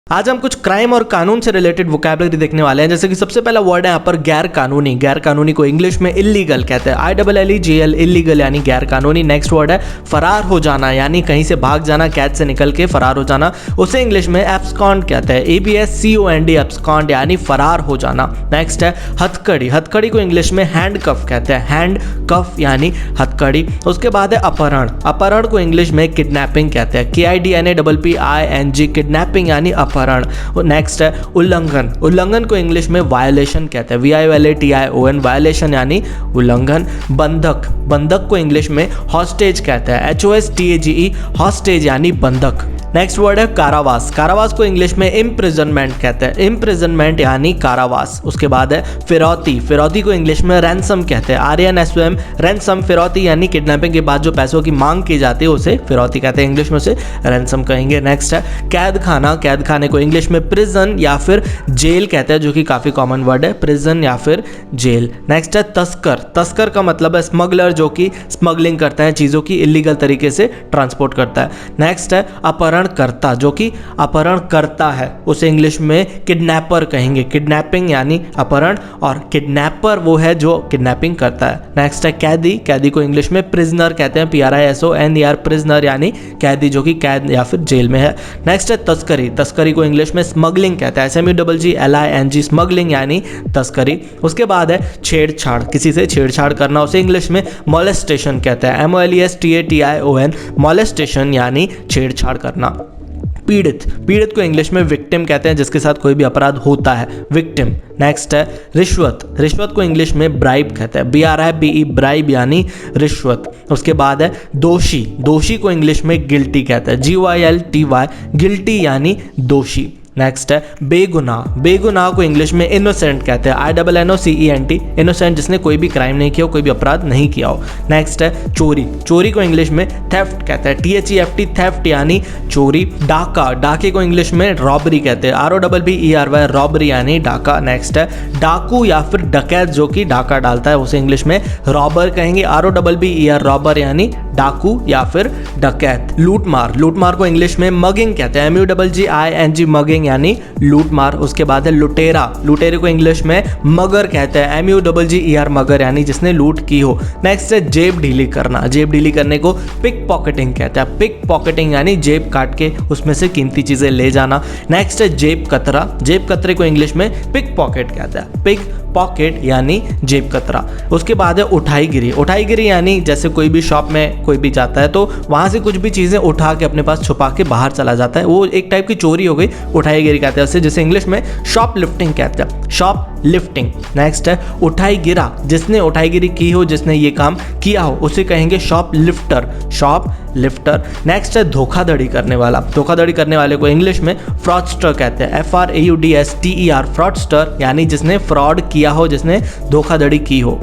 आज हम कुछ क्राइम और कानून से रिलेटेड वोकैबुलरी देखने वाले हैं। जैसे कि सबसे पहला वर्ड है यहाँ पर गैर कानूनी। गैर कानूनी को इंग्लिश में इल्लीगल कहते हैं, ILLEGL, इल्लीगल यानी गैर कानूनी। नेक्स्ट वर्ड है फरार हो जाना, यानी कहीं से भाग जाना, कैद से निकल के फरार हो जाना, उसे इंग्लिश में एब्सकॉन्ड कहते हैं, ABSCOND, एब्सकॉन्ड यानी फरार हो जाना। नेक्स्ट है हथकड़ी। हथकड़ी को इंग्लिश में हैंडकफ कहते हैं, हैंड कफ यानी हथकड़ी। उसके बाद है अपहरण। अपहरण को इंग्लिश में किडनैपिंग कहते हैं, KIDNAPPING, किडनैपिंग यानी अपहरण। नेक्स्ट है उल्लंघन। उल्लंघन को इंग्लिश में वायोलेशन कहते हैं, VIOLATION, वायोलेशन यानी उल्लंघन। बंधक। बंधक को इंग्लिश में हॉस्टेज कहते हैं, HOSTAGE, हॉस्टेज यानी बंधक। नेक्स्ट वर्ड है कारावास। कारावास को इंग्लिश में इम्प्रिजनमेंट कहते हैं, इम्प्रिजनमेंट यानी कारावास। उसके बाद है फिरौती। फिरौती को इंग्लिश में रैंसम कहते हैं, RANSOM, रैंसम। फिरौती यानी किडनैपिंग के बाद जो पैसों की मांग की जाती है उसे फिरौती कहते हैं, इंग्लिश में उसे रैंसम कहेंगे। नेक्स्ट है कैद खाना। कैद खाने को इंग्लिश में प्रिजन या फिर जेल कहते हैं, जो कि काफ़ी कॉमन वर्ड है, प्रिजन या फिर जेल। नेक्स्ट है तस्कर। तस्कर का मतलब है स्मगलर, जो कि स्मगलिंग करता है, चीज़ों की इलीगल तरीके से ट्रांसपोर्ट करता है। नेक्स्ट है अपहरणकर्ता, जो कि अपहरण करता है, उसे इंग्लिश में किडनैपर कहेंगे, किडनैपिंग यानी अपहरण, और किडनैपर वो है जो किडनैपिंग करता है। नेक्स्ट है कैदी। कैदी को इंग्लिश में प्रिजनर कहते हैं, PRISONER, प्रिजनर यानी कैदी, जो कि कैद या फिर जेल में है। नेक्स्ट है तस्करी। तस्करी को इंग्लिश में स्मगलिंग कहते हैं, SMUGGLING, स्मगलिंग यानी तस्करी। उसके बाद है छेड़छाड़। किसी से छेड़छाड़ करना, उसे इंग्लिश में मोलेस्टेशन कहते हैं, MOLESTATION, मोलेस्टेशन यानी छेड़छाड़ करना। पीड़ित। पीड़ित को इंग्लिश में विक्टिम कहते हैं, जिसके साथ कोई भी अपराध होता है, विक्टिम। नेक्स्ट है रिश्वत। रिश्वत को इंग्लिश में ब्राइब कहते हैं, BRIBE, ब्राइब यानी रिश्वत। उसके बाद है दोषी। दोषी को इंग्लिश में गिल्टी कहते हैं, GYLTY, गिल्टी यानी दोषी। नेक्स्ट है बेगुनाह। बेगुनाह को इंग्लिश में इनोसेंट कहते हैं, INNOCENT, इनोसेंट, जिसने कोई भी क्राइम नहीं किया हो, कोई भी अपराध नहीं किया हो। नेक्स्ट है चोरी। चोरी को इंग्लिश में थेफ्ट कहते हैं, THEFT, थेफ्ट यानी चोरी। डाका। डाके को इंग्लिश में रॉबरी कहते हैं, ROBBERY, रॉबरी यानी डाका। नेक्स्ट है डाकू या फिर डकैत, जो कि डाका डालता है, उसे इंग्लिश में रॉबर कहेंगे, ROBBER, रॉबर यानी डाकू या फिर डकैत। लूटमार। लूटमार को इंग्लिश में मगिंग कहते हैं, MUGGING, मगिंग यानी लूटमार। उसके बाद है लुटेरा। लुटेरे को इंग्लिश में मगर कहते हैं, MUGGER, मगर यानी जिसने लूट की हो। नेक्स्ट है जेब ढीली करना। जेब ढीली करने को पिक पॉकेटिंग कहते हैं, पिक पॉकेटिंग यानी जेब काट के उसमें से कीमती चीजें ले जाना। नेक्स्ट है जेब कतरा। जेब कतरे को इंग्लिश में पिक पॉकेट कहते हैं, पिक पॉकेट यानी जेब कतरा। उसके बाद है उठाईगिरी। उठाईगिरी यानी जैसे कोई भी शॉप में कोई भी जाता है तो वहां से कुछ भी चीजें उठा के अपने पास छुपा के बाहर चला जाता है, वो एक टाइप की चोरी हो गई, उठाईगिरी कहते हैं उसे, जिसे इंग्लिश में शॉप लिफ्टिंग कहते हैं, शॉप लिफ्टिंग। नेक्स्ट है उठाई गिरा। जिसने उठाईगिरी की हो, जिसने ये काम किया हो, उसे कहेंगे shop lifter, shop lifter. Next है धोखाधड़ी करने वाला। धोखाधड़ी करने वाले को इंग्लिश में फ्रॉडस्टर कहते हैं, FRAUDSTER, फ्रॉडस्टर यानी जिसने फ्रॉड किया हो, जिसने धोखाधड़ी की हो।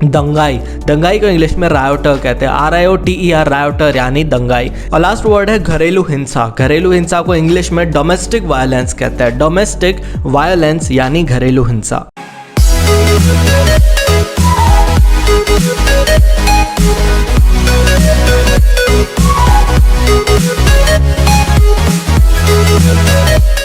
दंगाई। दंगाई को इंग्लिश में रायोटर कहते हैं, RIOTER, रायोटर यानी दंगाई। और लास्ट वर्ड है घरेलू हिंसा। घरेलू हिंसा को इंग्लिश में डोमेस्टिक वायलेंस कहते हैं, डोमेस्टिक वायलेंस यानी घरेलू हिंसा। We'll be right back.